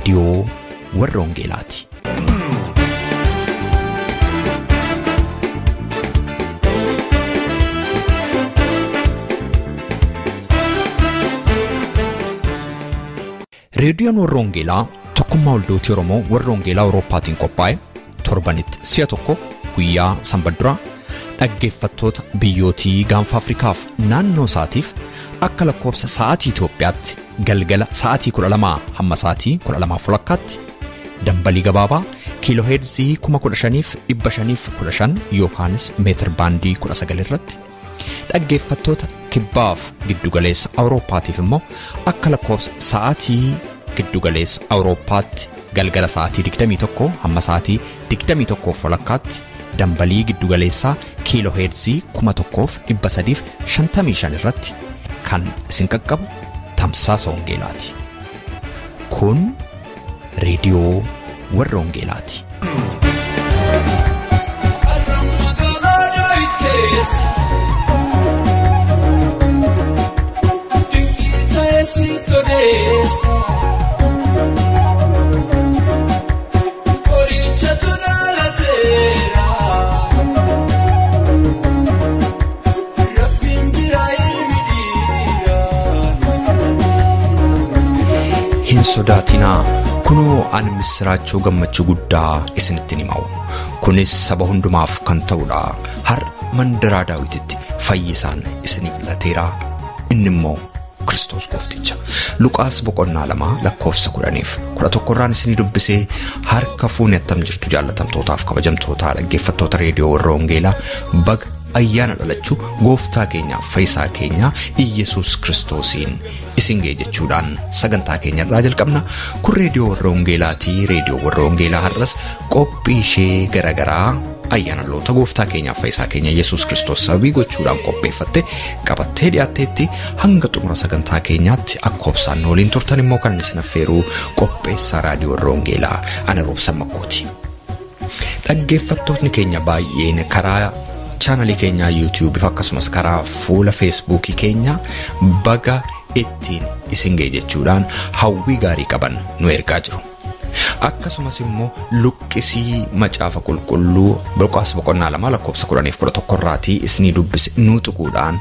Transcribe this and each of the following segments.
रेडियो वर्रोंगेलाती। रेडियोन वर्रोंगेला tokkummaa waldooti Oromoo warroongeelaa Awurooppaatiin qophaa'e torbanitti si'a tokko guyyaa sanbadduraa dhaggeeffattoota biyyootii gaanfa Afrikaaf naannoo isaatiif akka lakkoofsa sa'aatii Itoophiyaatti galgala sa'aatii 12 hamma sa'aatii 12:00tti dambalii gabaabaa kiilooheerzii 15,515 yookaanis meetir baandii 19 irratti dhaggeeffattoota kibbaaf giddugaleessa Awurooppaatiif immoo akka lakkoofsa sa'aatii giddugaleessa Awurooppaatti galgala sa'aatii 21 hamma sa'aatii 21:00tti dambalii giddugaleessaa kiilooheerzii 1,355 irratti kan isin qaqqabu tamsaasa wangeelaati. Kun reediyoo warra wangeelaati. Hin sodaatinaa kunoo ani misraachoo gammachuu guddaa isinittiin himawu. Kunis saba hundumaaf kan ta'udha. Har mandaraa Daawititti fayyisaan isiniif lateera. Inni immoo Kiristoos goofticha. Luqaas boqonnaa 2 lakkoofsa 10-11 irraan isinii dubbisee harka fuunee attam jirtu jaallatamtootaaf kabajamtootaa dhaggeeffattoota reediyoo warra wangeelaa baga ayyaana dhalachuu gooftaa keenyaaf fayyisaa keenyaa Iyesuus Kiristoosiin isin ga'e jechuudhaan sagantaa keenya irraa jalqabna. Kun reediyoo warra wangeelaatii. Reediyoo warra wangeelaa har'as qophii ishee garagaraa ayyaana dhaloota gooftaa keenyaaf fayyisaa keenya Iyesuus Kiristoos sababii gochuudhaan qopheeffatte qabattee dhiyaatteetti hanga xumura sagantaa keenyaatti akka obsaan waliin turtan immoo kan isin affeeruu qopheessaa raadiyoo warra wangeelaa ana Roobsan Makkooti. Dhaggeeffattootni keenya baay'een karaa chaanalii keenyaa YouTube akkasumas karaa fuula Facebookii keenya baga ittiin isin ga'e jechuudhaan hawwii gaarii qaban nu ergaa jiru. Akkasumas immoo luqqisii macaafa qulqulluu Luqaas boqonnaa 2 lakkoofsa 10-11 irraatii isinii dubbise nu tuquudhaan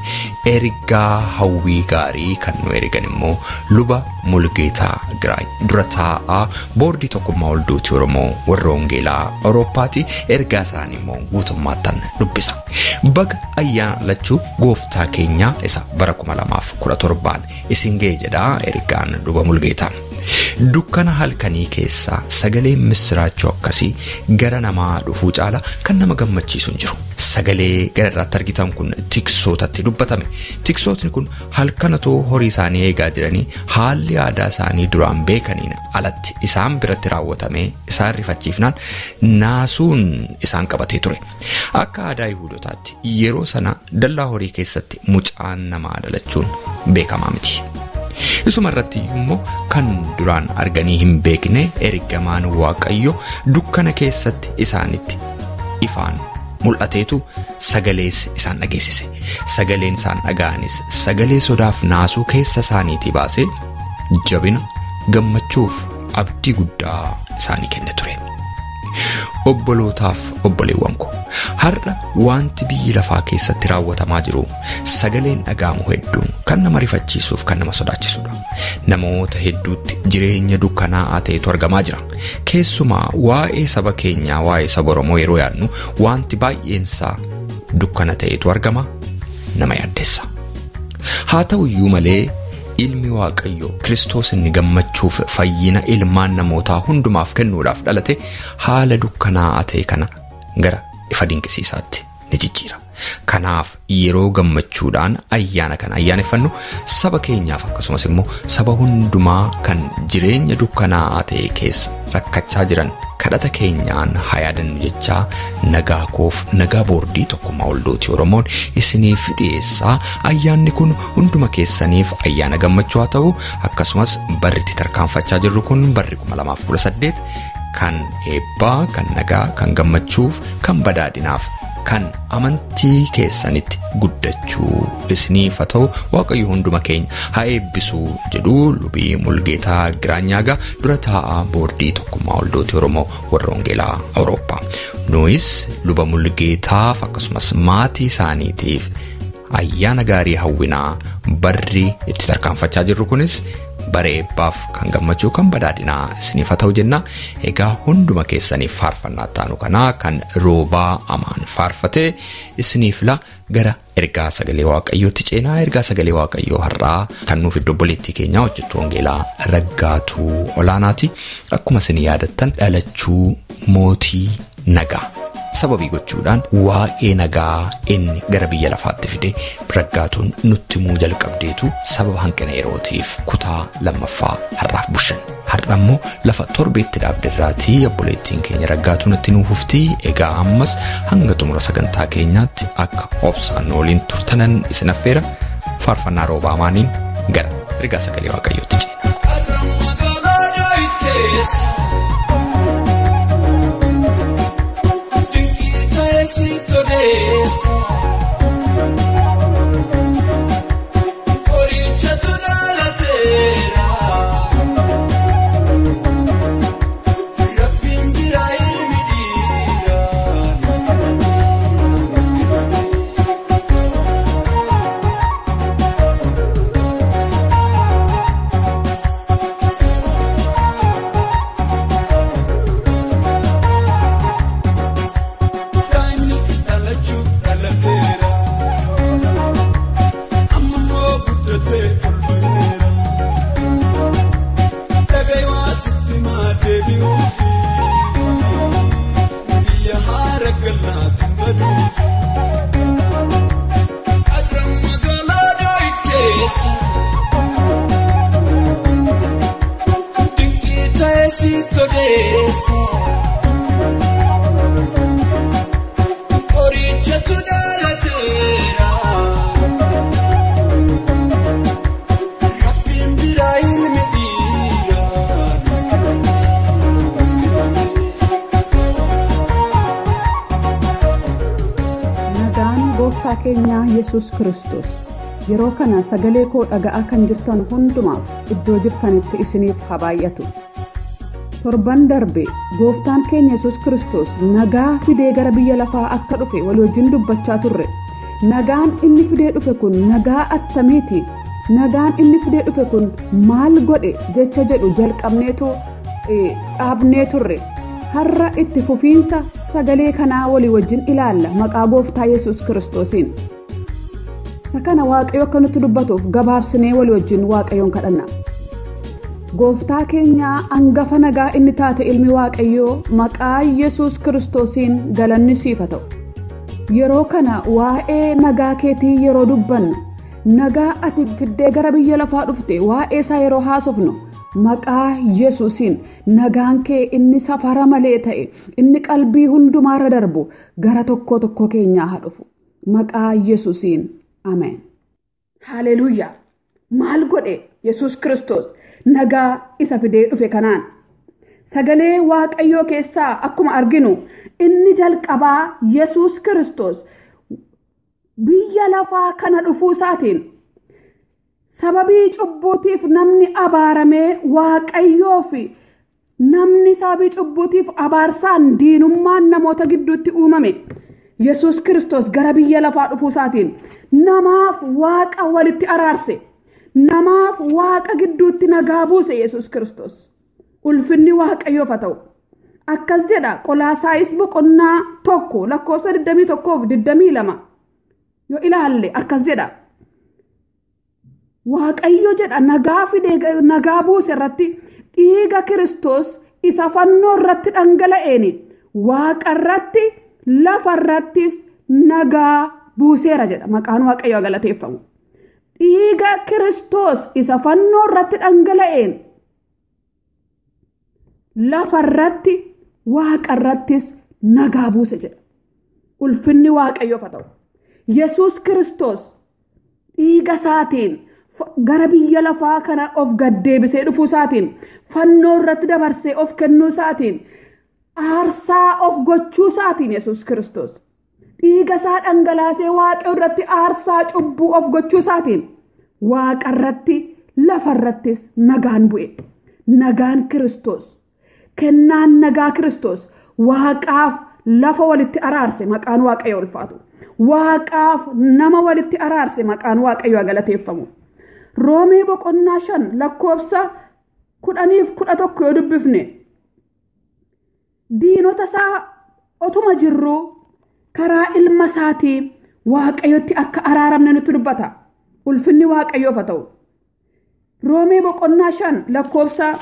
ergaa hawwii gaarii kan nu ergan immoo luba Mulgeetaa Giraay dura taa'aa boordii tokkummaa waldooti Oromoo warra wangeelaa Awurooppaati. Ergaa isaanii immoo guutummaattan dubbisa. Baga ayyaana dhalachuu gooftaa keenyaa isa bara 2017 isin ga'e jedhaa ergaan luba Mulgeetaa. Dukkana halkanii keessaa sagalee misraachoo akkasii gara namaa dhufuu caala kan nama gammachiisu hin jiru. Sagalee gara irratti argitan kun tiksootatti dubbatame. Tiksootni kun halkanatoo horii isaanii eegaa jiranii haalli aadaa isaanii duraan beekaniin alatti isaan biratti raawwatamee isaan rifachiifnaan naasuun isaan qabatee ture. Akka aadaa Yihuudootaatti yeroo sana dallaa horii keessatti mucaan namaa dhalachuun beekamaa miti. Isuma irratti immoo kan duraan arganii hin beekne ergamaan Waaqayyo dukkana keessatti isaanitti ifaan mul'ateetu sagalees isaan dhageessise. Sagaleen isaan dhaga'anis sagalee sodaaf naasuu keessa isaaniitii baasee jabina, gammachuuf abdii guddaa isaanii kenne ture. Obbolootaaf obboleewwan ko har'a wanti biyyi lafaa keessatti raawwatamaa jiru sagaleen dhaga'amu hedduun kan nama rifachiisuuf kan nama sodaachisudha. Namoota hedduutti jireenya dukkanaa'aa ta'etu argamaa jira. Keessumaa waa'ee saba keenyaa waa'ee saba Oromoo yeroo yaadnu wanti baay'eensaa dukkana ta'etu argama, nama yaaddessa. Haa ta'u iyyuu malee ilmi Waaqayyo Kiristoos inni gammachuuf fayyina ilmaan namootaa hundumaaf kennuudhaaf dhalate haala dukkanaa'aa ta'e kana gara ifa dinqisiisaatti ni jijjiira. Kanaaf yeroo gammachuudhaan ayyaana kana ayyaaneffannu saba keenyaaf akkasumas immoo saba hundumaa kan jireenya dukkanaa'aa ta'e keessa rakkachaa jiran kadhata keenyaan haa yaadannu jechaa nagaa koof nagaa boordii tokkummaa waldooti Oromoon isiniif dhiyeessaa. Ayyaanni kun hunduma keessaniif ayyaana gammachuu haa ta'u. Akkasumas barritti tarkaanfachaa jirru kun barri 2018 kan eebbaa, kan nagaa, kan gammachuuf, kan badhaadhinaaf kan amantii keessanitti guddachuu isiniif haa ta'u Waaqayyo hunduma keenya haa eebbisu jedhu lubii Mulgeetaa Giraanyaagaa dura taa'aa boordii tokkummaa waldoota Oromoo warra Wangeelaa Awurooppaa. Nuus luba Mulgeetaaf akkasumas maatii isaaniitiif ayyaana gaarii hawwinaa barri itti tarkaanfachaa jirru kunis bara eebbaaf kan gammachuu kan badhaadhinaa isiniif haa ta'u jenna. Egaa hunduma keessaniif faarfannaa taanu kanaa kan Roobaa Amaan faarfatee isiniif la gara ergaa sagalee Waaqayyootti ceenaa. Ergaa sagalee Waaqayyoo har'aa kan nuuf iddoo obboleettii keenyaa hojjettuu Wangeelaa Raggaatuu Olaanaati. Akkuma isin yaadattan dhalachuu mootii nagaa sababii gochuudhaan waa'ee nagaa inni gara biyya lafaatti fide Raggaatuun nutti himuu jalqabdeetu sababa hanqina yerootiif kutaa lammaffaa har'aaf bushan. Har'a immoo lafa torbeetti dhaabdirraatii obboleettiin keenya Raggaatuun nutti nuuf hufti. Egaa ammas hanga xumura sagantaa keenyaatti akka obsaan waliin turtanan isin affeera. Faarfannaa Roobaa Amaaniin gara ergaa sagalee Waaqayyootti ceena. keenya Yesuus Kristos yeroo kana sagalee koo dhaga'aa kan jirtan hundumaaf iddoo jirtanitti isiniif haa baay'atu. Torban darbe gooftaan keenya Yesuus Kristos nagaa fidee gara biyya lafaa akka dhufe walii wajjin dubbachaa turre. Nagaan inni fidee dhufe kun nagaa attamiiti? Nagaan inni fidee dhufe kun maal godhe jecha jedhu jalqabneetu dhaabnee turre. Har'a itti fufiinsa sagalee kanaa walii wajjin ilaalla maqaa gooftaa Yesuus Kristosiin. Sakana Waaqayyo akka nutti dubbatuuf gabaabsinee walii wajjin Waaqayyoon kadhanna. Gooftaa keenya angafa nagaa inni taate ilmi Waaqayyoo maqaa Yesuus Kristosiin galanni siif haa ta'u. Yeroo kana waa'ee nagaa keetii yeroo dubbannu nagaa ati fiddee gara biyya lafaa dhufte waa'ee isaa yeroo haasofnu maqaa Yesuusiin nagaan kee inni safara malee ta'e inni qalbii hundumaarra darbu gara tokko tokko keenyaa haa dhufu maqaa Yesuusiin ameen. Haleluuyaa. Maal godhe Yesuus Kristos nagaa isa fidee dhufe kanaan? Sagalee Waaqayyoo keessaa akkuma arginu inni jalqabaa Yesuus Kristos biyya lafaa kana dhufuu isaatiin sababii cubbuutiif namni abaaramee Waaqayyoo fi namni sababii cubbuutiif abaarsaan diinummaan namoota gidduutti uumame Yesuus Kristos gara biyya lafaa dhufuu isaatiin namaaf Waaqa walitti araarse, namaaf Waaqa gidduutti nagaa buuse Yesuus Kristos. Ulfinni Waaqayyoof haa ta'u. Akkas jedha Qolaasaayis boqonnaa 1 lakkoofsa 21-22 yoo ilaalle akkas jedha. Waaqayyo jedha nagaa fidee nagaa buuse irratti dhiiga Kristos isa fannoo irratti dhangala'een Waaqa irratti lafa irrattis nagaa buuseera jedha. Maqaan Waaqayyoo galateeffamu. Dhiiga Kristos isa fannoo irratti dhangala'een lafa irratti Waaqa irrattis nagaa buuse jedha. Ulfinni Waaqayyoof haa ta'u. Yesuus Kristos dhiiga isaatiin gara biyya lafaa kana of gaddeebisee dhufuu isaatiin fannoo irratti dabarsee of kennuu isaatiin aarsaa of gochuu isaatiin Yesuus Kristos dhiiga isaa dhangalaasee waaqa irratti aarsaa cubbuu of gochuu isaatiin waaqa irratti lafa irrattis nagaan bu'e. Nagaan Kiristoos, kennaan nagaa Kiristoos waaqaaf lafa walitti araarse maqaan waaqayyo ulfaatu. Waaqaaf nama walitti araarse maqaan waaqayyo galateeffamu. Roomee boqonnaa 5 lakkoofsa 10-11 yoo dubbifne diinota isaa otuma jirru karaa ilma isaatii waaqayyotti akka araaramne nutti dubbata. Ulfinni waaqayyoof haa ta'u. Roomee boqonnaa 5 lakkoofsa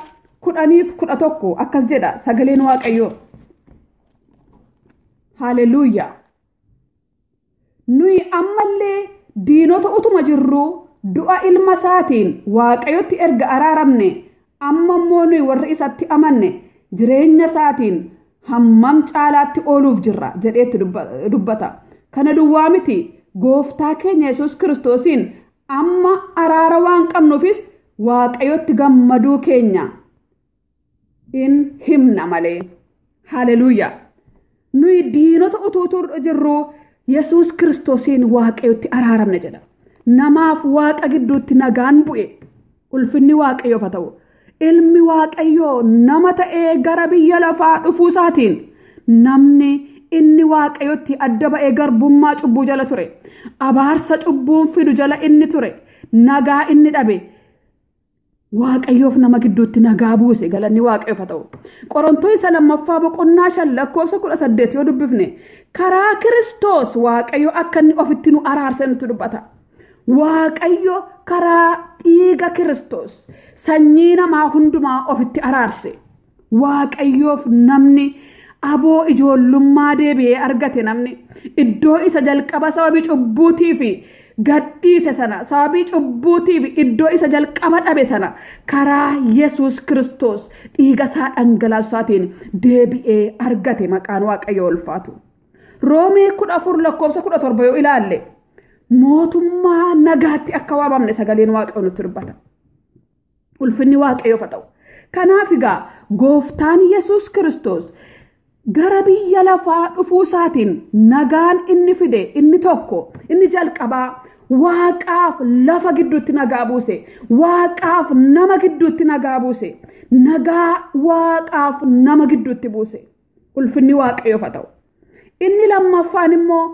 10-11 akkas jedha sagaleen waaqayyoo. Haleluuyaa. Nuyi ammallee diinota utuma jirru du'a ilma isaatiin waaqayyotti erga araaramne amma immoo nuyi warri isatti amanne jireenya isaatiin hammam caalaatti ooluuf jirra jedheetti dubbata. Kana duwwaa miti gooftaa keenya Yesuus Kiristoosiin amma araara waan qabnuufis waaqayyotti gammaduu keenya in himna malee. Haleluuyaa. Nuyi diinota utuu jirru Yesuus Kiristoosiin waaqayyotti araaramne jedha. Namaaf waaqa gidduutti nagaan bu'e. Ulfinni waaqayyoof haa ta'u. Ilmi waaqayyoo nama ta'ee gara biyya lafaa dhufuu isaatiin namni inni waaqayyotti adda ba'ee garbummaa cubbuu jala ture. Abaarsa cubbuun fidu jala inni ture. Nagaa inni dhabe. Waaqayyoof nama gidduutti nagaa buuse galanni waaqayyoof haa ta'u. Qorontoos 2 boqonnaa 5 lakkoofsa 18 yoo dubbifne karaa Kiristoos waaqayyo akka inni ofitti nu araarse nutti dubbata. Waaqayyo karaa dhiiga Kiristoos sanyii namaa hundumaa ofitti araarse. Waaqayyoof namni aboo ijoollummaa deebi'ee argate namni iddoo isa jalqaba sababii cubbuutii fi gadhiise sana sababii cubbuutiif iddoo isa jalqaba dhabe sana karaa Yesuus Kiristoos dhiiga isaa dhangalaasaatiin deebi'ee argate maqaan waaqayyoo ulfaatu. Roomee 14 lakkoofsa 17 yoo ilaalle mootummaa nagaatti akka waamamne sagaleen waaqayyoo nutti dubbata. Ulfinni waaqayyoof haa ta'u. Kanaaf egaa gooftaan Yesuus Kiristoos gara biyya lafaa dhufuu isaatiin nagaan inni fide inni tokko inni jalqabaa waaqaaf lafa gidduutti nagaa buuse. Waaqaaf nama gidduutti nagaa buuse. Nagaa waaqaaf nama gidduutti buuse. Ulfinni waaqayyoof haa ta'u. Inni lammaffaan immoo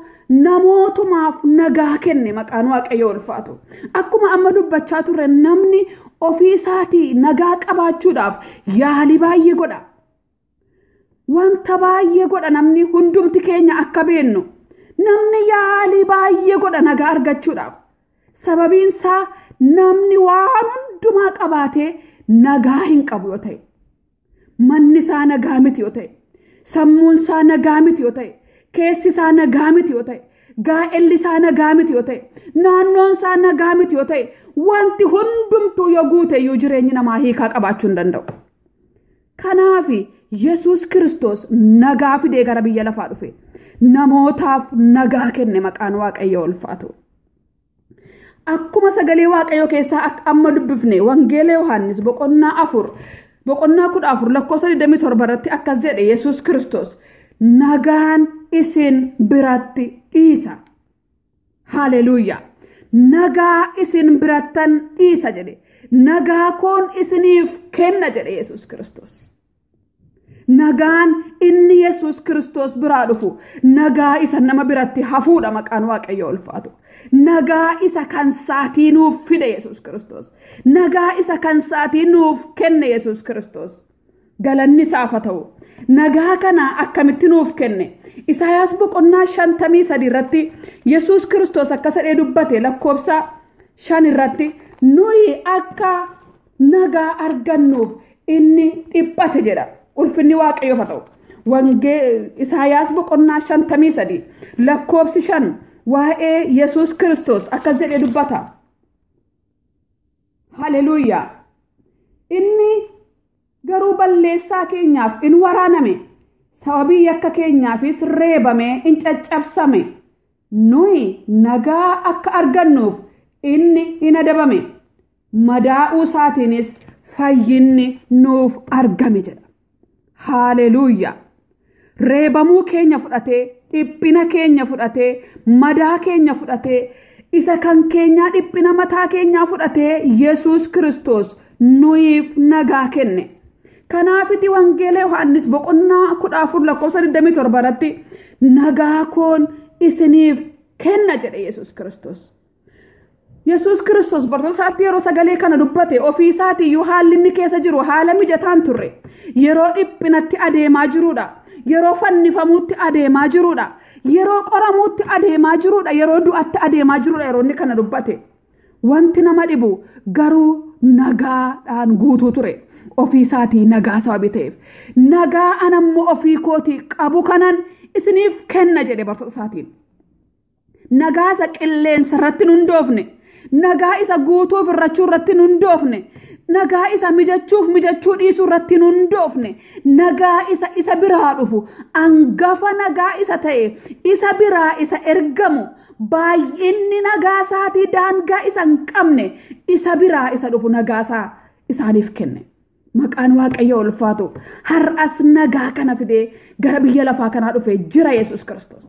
namootumaaf nagaa kenne maqaan waaqayyoo ulfaatu. Akkuma amma dubbachaa turre namni ofii isaatii nagaa qabaachuudhaaf yaalii baay'ee godha. Wanta baay'ee godha namni hundumti keenya akka beennu. Namni yaalii baay'ee godha nagaa argachuudhaaf. Sababiin isaa namni waan hundumaa qabaatee nagaa hin qabu yoo ta'e. Manni isaa nagaa miti yoo ta'e. Sammuun isaa nagaa miti yoo ta'e. Keessi isaa nagaa miti yoo ta'e. Gaa'elli isaa nagaa miti yoo ta'e. Naannoon isaa nagaa miti yoo ta'e. Wanti hundumtuu yoo guute iyyuu jireenyi namaa hiikaa qabaachuu hin danda'u. Kanaaf Yesuus Kiristoos nagaa fidee gara biyya lafaa dhufe. Namootaaf nagaa kenne maqaan waaqayyoo ulfaatu. Akkuma sagalee waaqayyoo keessaa amma dubbifne wangeela Yohaannis boqonnaa 14 lakkoofsa 27 irratti akkas jedhe Yesuus Kiristoos nagaan isin biratti dhiisa. Haleluuyaa. Nagaa isin birattan dhiisa jedhe. Nagaa koon isiniif kenna jedhe Yesuus Kiristoos. Nagaan inni Yesuus Kiristoos biraa dhufu nagaa isa nama biratti hafuudha maqaan waaqayyoo ulfaatu. Nagaa isa kan saatii nuuf fide Yesuus Kiristoos. Nagaa isa kan saatii nuuf kenne Yesuus Kiristoos. Galanni isaaf haa ta'u. Nagaa kana akkamitti nuuf kenne? Isaayaas boqonnaa 53 irratti Yesuus Kiristoos akkas jedhee dubbate lakkoofsa 5 irratti nuyi akka nagaa argannuuf inni dhiphate jedha. Ulfinni waaqayyoof haa ta'u. Isaayaas boqonnaa 53 lakkoofsi 5 waa'ee Yesuus Kiristoos akkas jedhee dubbata. Haleluuyaa. Inni garuu balleessaa keenyaaf in waraaname. Sababii yakka keenyaafis reebame in caccabsame. Nuyi nagaa akka argannuuf inni in adabame. Madaa'uu isaatiinis fayyinni nuuf argame jedha. Haleluuyaa. reebamuu keenya fudhatee dhiphina keenya fudhatee madaa keenya fudhatee isa kan keenyaa dhiphina mataa keenyaa fudhatee Yesuus Kiristoos nuyiif nagaa kenne. Kanaafiti wangeela Yohaannis boqonnaa 14:27 irratti nagaa koon isiniif kenna jedhe Yesuus Kiristoos. Yesuus Kiristoos bartoota isaatti yeroo sagalee kana dubbate ofii isaatii yoo haalli inni keessa jiru haala mijataan turre, yeroo dhiphinatti adeemaa jiruudha, yeroo fannifamuutti adeemaa jiruudha, yeroo qoramuutti adeemaa jiruudha, yeroo du'atti adeemaa jiruudha yeroo inni kana dubbate. Wanti nama dhibu garuu nagaadhaan guutuu ture. Ofii isaatii nagaa sababii ta'eef nagaa anammoo ofii kootii qabu kanan isiniif kenna jedhe bartoota isaatiin. Nagaa isa qilleensa irratti nun doofne, nagaa isa guutuuf irrachuu irratti nun doofne, nagaa isa mijachuu dhiisuu irratti nun doofne, nagaa isa biraa dhufu angafa nagaa isa ta'e isa biraa isa ergamu baay'inni nagaa isaatii daangaa isa hin qabne isa biraa isa dhufu nagaa isaaniif kenne. Maqaan Waaqayyoo ulfaatu. Har'as nagaa kana fidee gara biyya lafaa kanaa dhufe jira Yesuus Kiristoos.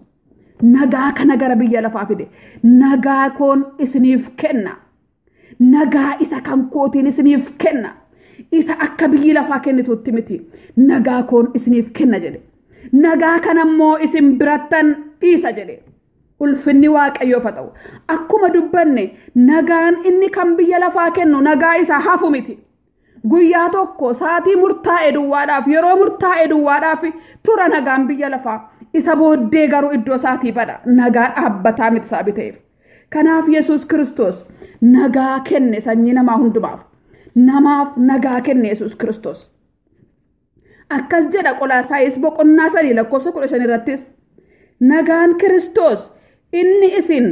Nagaa kana gara biyya lafaa fide. Nagaa koon isiniif kenna. Nagaa isa kan kootiin isiniif kenna. Isa akka biyyi lafaa kennitutti miti. Nagaa koon isiniif kenna jedhe. Nagaa kanammoo isin birattan dhiisa jedhe. Ulfinni Waaqayyoof haa ta'u. Akkuma dubbanne nagaan inni kan biyya lafaa kennu nagaa isa hafu miti. Guyyaa tokko saatii murtaa'e duwwaadhaaf yeroo murtaa'e duwwaadhaaf tura nagaan biyya lafaa isa booddee garuu iddoo isaatii bada nagaa dhaabbataa miti sababii ta'eef. Kanaaf Yesuus Kiristoos nagaa kenne sanyii namaa hundumaaf. Namaaf nagaa kenne Yesuus Kiristoos. Akkas jedha Qolaasaayis boqonnaa 3:15 irrattis nagaan Kiristoos inni isin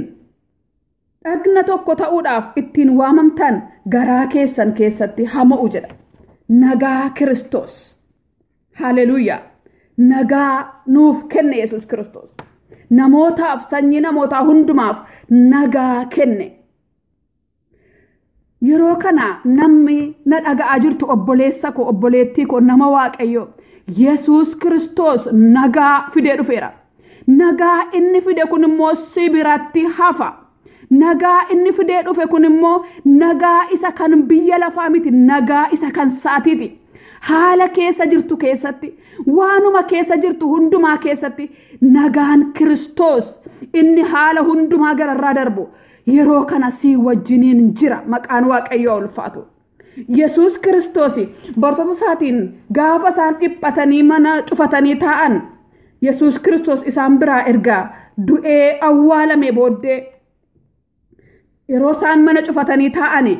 dhagna tokko ta'uudhaaf ittiin waamamtan garaa keessan keessatti hama'u jedha. Nagaa Kiristoos. Haleluuyaa. Nagaa nuuf kenne Yesuus Kiristoos. Namootaaf sanyii namootaa hundumaaf nagaa kenne. Yeroo kana namni na dhaga'aa jirtu obboleessa koo obboleettii koo nama Waaqayyoo Yesuus Kiristoos nagaa fidee dhufeera. Nagaa inni fide kun immoo si biratti hafa. Nagaa inni fidee dhufe kun immoo nagaa isa kan biyya lafaa miti, nagaa isa kan saatiiti. Haala keessa jirtu keessatti, waanuma keessa jirtu hundumaa keessatti nagaan Kiristoos inni haala hundumaa gararraa darbu yeroo kana si wajjiniin jira. Maqaan Waaqayyoo ulfaatu. Yesuus Kiristoos bartoota isaatiin gaafa isaan dhiphatanii mana cufatanii taa'an Yesuus Kiristoos isaan biraa ergaa du'ee awwaalame booddee yeroo isaan mana cufatanii taa'ani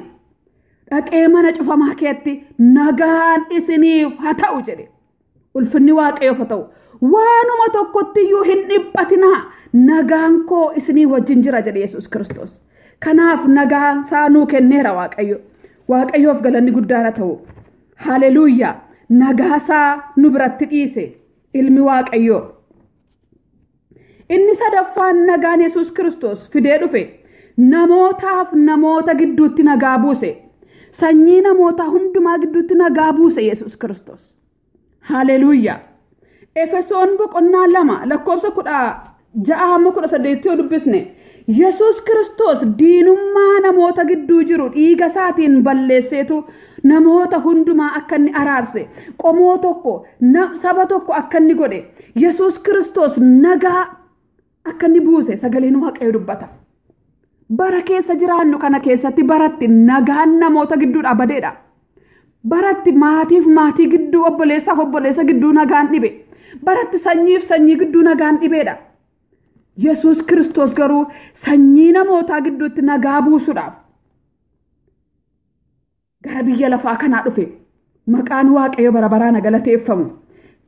dhaqee mana cufamaa keetti nagaan isiniif haa ta'u jedhe. Ulfinni Waaqayyoof haa ta'u. Waanuma tokkotti iyyuu hin dhiphatinaa nagaan koo isinii wajjin jira jedhe Yesuus Kiristoos. Kanaaf nagaan isaa nuu kenneera Waaqayyo. Waaqayyoof galanni guddaan haa ta'u. Haleluuyaa. Nagaa isaa nu biratti dhiise ilmi Waaqayyoo. Inni sadaffaan nagaan Yesuus Kiristoos fidee dhufe. Namootaaf namoota gidduutti nagaa buuse. Sanyii namootaa hundumaa gidduutti nagaa buuse Yesuus Kiristoos. Haleluuyaa. Efesoon boqonnaa 2:16-18 yoo dubbisne Yesuus Kiristoos diinummaa namoota gidduu jiru dhiiga isaatiin balleesseetu namoota hundumaa akka inni araarse qomoo tokko saba tokko akka inni godhe Yesuus Kiristoos nagaa akka inni buuse sagaleen Waaqayyoo dubbata. Bara keessa jiraannu kana keessatti baratti nagaan namoota gidduudha badeedha. Baratti maatiif maatii gidduu obboleessaaf obboleessa gidduu nagaan dhibe. Baratti sanyiif sanyii gidduu nagaan dhibeedha. Yesuus Kiristoos garuu sanyii namootaa gidduutti nagaa buusuudhaaf gara biyya lafaa kanaa dhufe. Maqaan Waaqayyoo bara baraan galateeffamu.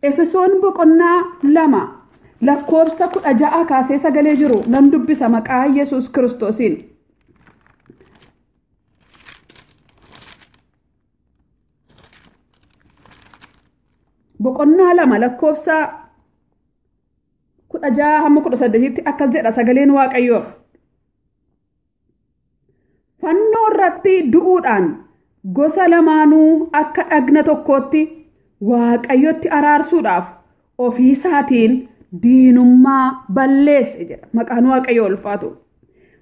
Efesoon boqonnaa 2:16 kaasee sagalee jiru nan dubbisa maqaa Yesuus Kiristoosiin. Boqonnaa 2:16-18 akkas jedha sagaleen Waaqayyoo. Fannoo irratti du'uudhaan gosa lamaanuu akka dhagna tokkootti Waaqayyotti araarsuudhaaf ofiisaatiin diinummaa balleesse jedha maqaan Waaqayyoo ulfaatu.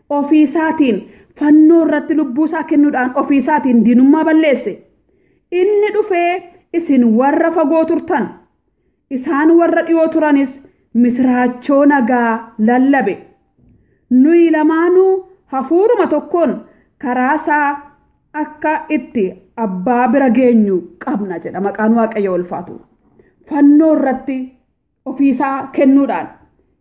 Ofiisaatiin fannoo irratti lubbuu isaa kennuudhaan ofiisaatiin diinummaa balleesse. Inni dhufee isin warra fagoo turtan isaan warra dhiyoo turanis misraachoo nagaa lallabe. Nuyi lamaanuu hafuuruma tokkoon karaasaa akka itti abbaa bira geenyu qabna jedha maqaan Waaqayyoo ulfaatu. Fannoo irratti ofiisaa kennuudhaan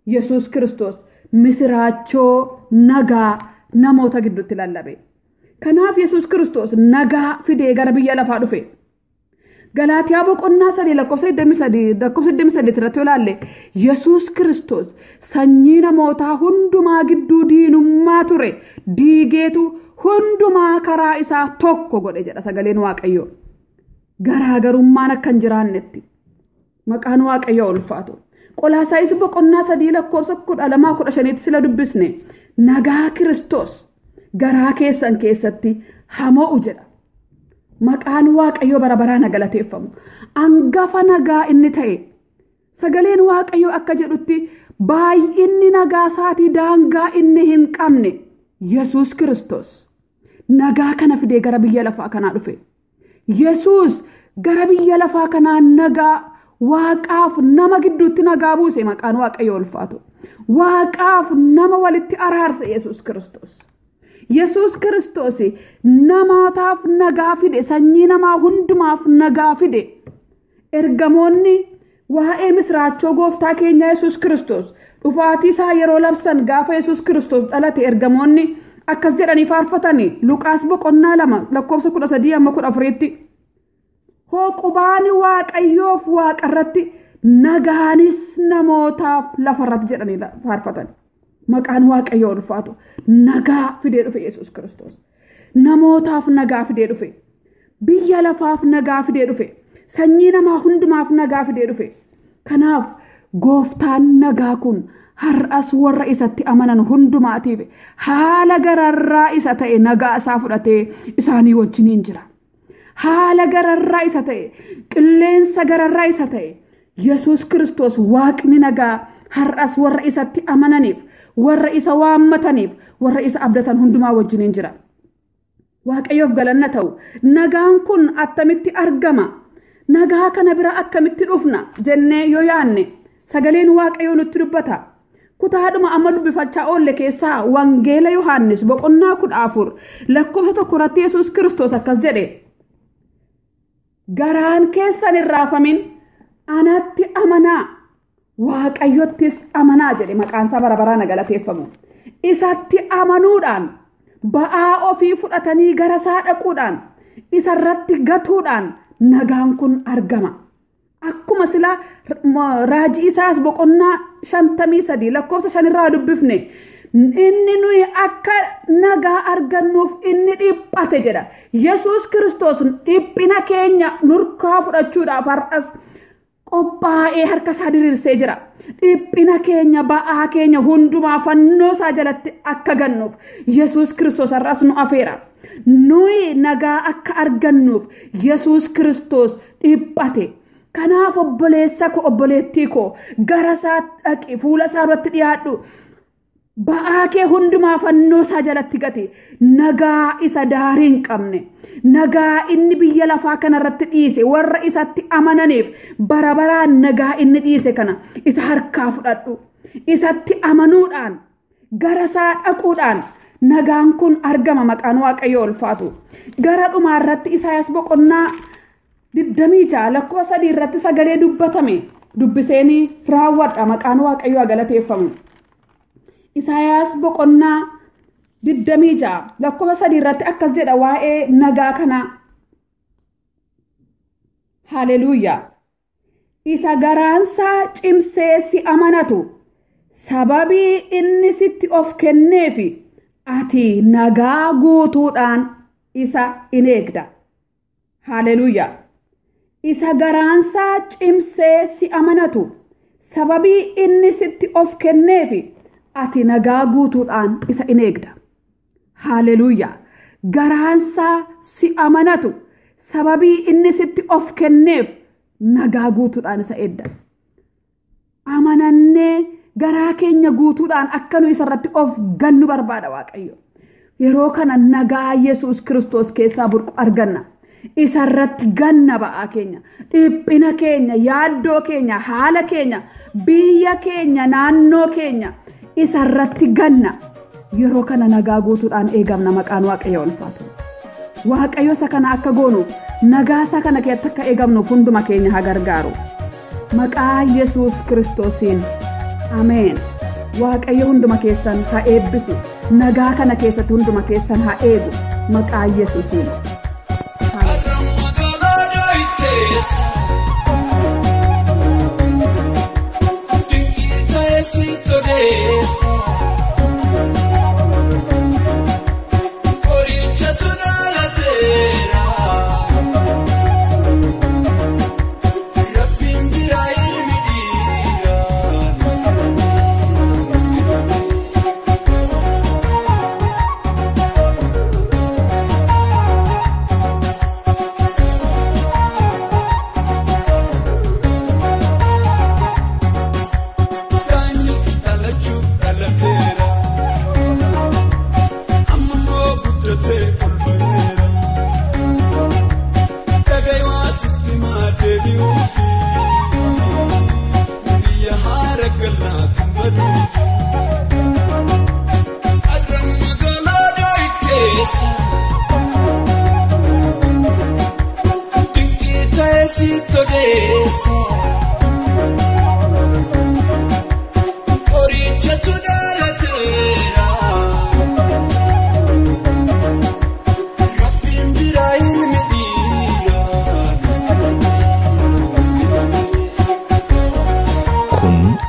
Yesuus Kiristoos misraachoo nagaa namoota gidduutti lallabe. Kanaaf Yesuus Kiristoos nagaa fidee gara biyya lafaa dhufe. Galaatiyaa boqonnaa 3:23 irratti ilaalle Yesuus Kiristoos sanyii namootaa hundumaa gidduu diinummaa ture diigeetu hundumaa karaa isaa tokko godhe jedha sagaleen Waaqayyoo. Garaagarummaan akka hin jiraannetti maqaan Waaqayyoo ulfaatu. Qolaasaayis boqonnaa 3:12-15 sila dubbisne nagaa Kiristoos garaa keessan keessatti hamo'u jedha. Maqaan Waaqayyoo bara baraan galateeffamu. Angafa nagaa inni ta'e sagaleen Waaqayyoo akka jedhutti baay'inni nagaa isaatii daangaa inni hin qabne Yesuus Kiristoos nagaa kana fidee gara biyya lafaa kanaa dhufe. Yesuus gara biyya lafaa kanaa nagaa Waaqaaf nama gidduutti nagaa buuse maqaan Waaqayyoo ulfaatu. Waaqaaf nama walitti araarse Yesuus Kiristoos. Yesuus Kiristoos namootaaf nagaa fide sanyii namaa hundumaaf nagaa fide. Ergamoonni waa'ee misraachoo gooftaa keenya Yesuus Kiristoos dhufaatii isaa yeroo labsan gaafa Yesuus Kiristoos dhalate ergamoonni akkas jedhanii faarfatanii Luqaas boqonnaa 2:13-14tti hooqubaani Waaqayyoof waaqarratti nagaanis namootaaf lafarratti jedhanii faarfatan. Maqaan Waaqayyoo ulfaatu. Nagaa fidee dhufe Yesuus Kiristoos. Namootaaf nagaa fidee dhufe. Biyya lafaaf nagaa fidee dhufe. Sanyii namaa hundumaaf nagaa fidee dhufe. Kanaaf gooftaan nagaa kun har'as warra isatti amanan hundumaatiif haala gararraa isa ta'e nagaa isaa fudhatee isaanii wajjiniin jira. Haala gararraa isa ta'e qilleensa gararraa isa ta'e Yesuus Kiristoos waaqni nagaa har'as warra isatti amananiif warra isa waammataniif warra isa abdatan hundumaa wajjiniin jira. Waaqayyoof galanna ta'u. Nagaan kun attamitti argama? Nagaa kana bira akkamitti dhufna jennee yoo yaanne sagaleen Waaqayyoo nutti dubbata. Kutaadhuma amma dubbifachaa oolle keessaa Wangeela Yohaannis boqonnaa 14:1 Yesuus Kiristoos akkas jedhe. Garaan keessan hin raafamin anatti amanaa Waaqayyottis amanaa jedhe maqaan isaa bara baraan galateeffamu. Isatti amanuudhaan ba'aa ofii fudhatanii gara isaa dhaquudhaan isarratti gatuudhaan nagaan kun argama. Akkuma sila raajii isaas boqonnaa 53:5 irraa dubbifne inni nuyi akka nagaa argannuuf inni dhiphate jedha. Yesuus Kiristoos dhiphina keenya nurkaa fudhachuudhaaf har'as qophaa'ee harka isaa diriirsee jira. Dhiphina keenya ba'aa keenya hundumaa fannoo isaa jalatti akka gannuuf Yesuus Kiristoos har'as nu afeera. Nuyi nagaa akka argannuuf Yesuus Kiristoos dhiphate. Kanaaf obboleessa koo obboleettii koo gara isaa dhaqi fuula isaa irratti dhiyaadhu. Ba'aa kee hundumaa fannoo isaa jalatti gati. Nagaa isa daarii hin qabne. Nagaa inni biyya lafaa kanarratti dhiise warra isatti amananiif bara baraan nagaa inni dhiise kana isa harkaa fudhadhu. Isatti amanuudhaan gara isaa dhaquudhaan nagaan kun argama maqaan Waaqayyoo ulfaatu. Gara dhumaarratti Isaayaas boqonnaa 26:3 irratti sagalee dubbatame dubbiseenii raawwadha maqaan Waaqayyoo galateeffamu. Isaayaas boqonnaa 26:3 irratti akkas jedha waa'ee nagaa kana. Haleluuyaa. Isa garaansaa cimsee si amanatu sababii inni sitti of kenneefi ati nagaa guutuudhaan isa in eegda. Haleluuyaa. Isa garaansaa cimsee si amanatu sababii inni sitti of kenneefi ati nagaa guutuudhaan isa in eegda. Haleluuyaa. Garaansaa si amanatu sababii inni sitti of kenneef nagaa guutuudhaan isa eegda. amanannee garaa keenya guutuudhaan akka nu isarratti of gannu barbaada Waaqayyo. Yeroo kana nagaa Yesuus Kiristoos keessaa burqu arganna. Isarratti ganna ba'aa keenya, dhiphina keenya, yaaddoo keenya, haala keenya, biyya keenya, naannoo keenya isarratti ganna. Yeroo kana nagaa guutuudhaan eegamna maqaan Waaqayyo ulfaatu. Waaqayyo isa kana akka goonuuf nagaa isa kana keessatti akka eegamnuuf hunduma keenya haa gargaaru. Maqaa Yesuus Kiristoosiin. Ameen. Waaqayyo hunduma keessan haa eebbisu. Nagaa kana keessatti hunduma keessan haa eegu. Maqaa Yesuusiin.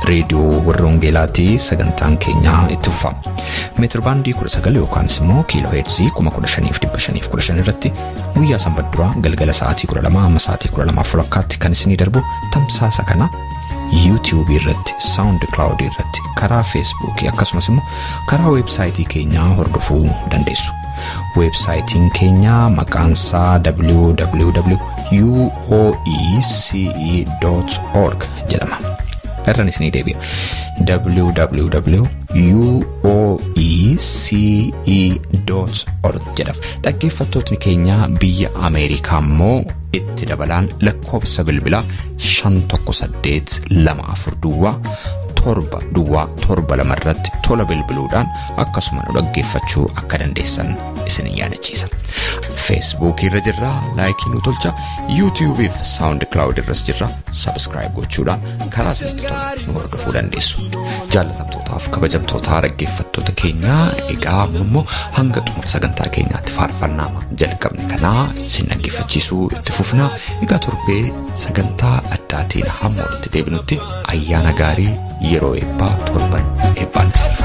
reediyoo warra Wangeelaatii sagantaan keenya itti fufa. Meetir baandii 19 yookaan immoo kiiloo heerzii 15,515 irratti guyyaa sanbadduraa galgala sa'aatii 12 amma sa'aatii 12:00 kan isinii darbu tamsaasa kana YouTube irratti, SoundCloud irratti, karaa Facebook akkasumas immoo karaa websaayitii keenyaa hordofuu dandeessu. Websaayitiin keenya maqaansaa www.uoece.org jedhama. Irraan isinii deebi'a. www.uoece.org jedhama. Dhaggeeffattootni keenya biyya Ameerikaa immoo itti dabalaan lakkoofsa bilbilaa 51824 irratti tola bilbiluudhaan akkasuma nu dhaggeeffachuu akka dandeessan isin yaadachiisa. Facebook irra jirra, laayikii nu tolcha, YouTube fi SoundCloud irras jirra, subscribe gochuudhaan karaa isinitti tolu nu hordofuu dandeessu. Jaallatamtootaaf kabajamtoota dhaggeeffattoota keenya egaa immoo hanga xumura sagantaa keenyaatti faarfannaa jalqabne kanaa isin dhaggeeffachiisuu itti fufna. Egaa torbee sagantaa addaatiin hamma walitti deebinutti ayyaana gaarii yeroo eebbaa torban eebbaan isiniif.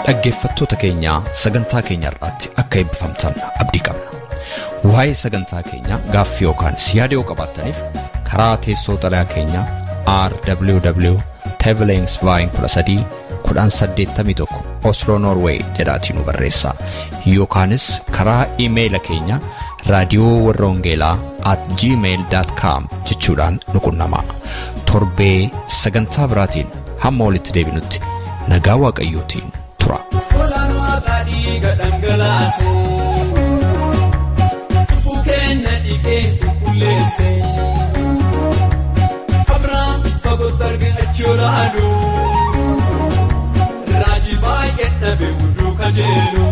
Dhaggeeffattoota keenya sagantaa keenya irratti akka eebbifamtan abdii qabna. Waa'ee sagantaa keenya gaaffii yookaan yaada yoo qabaattaniif karaa teessoo xalayaa keenya rwv@tevelingsvine13 Oslo Norway jedhaatiin nu barreessaa yookaanis karaa iimeela keenya radiowarrawangeelaa@gmail.com jechuudhaan nu qunnamaa. Torbee sagantaa biraatiin hamma walitti deebinutti nagaa Waaqayyootiin tura. Raji bai etna be wudu kajelu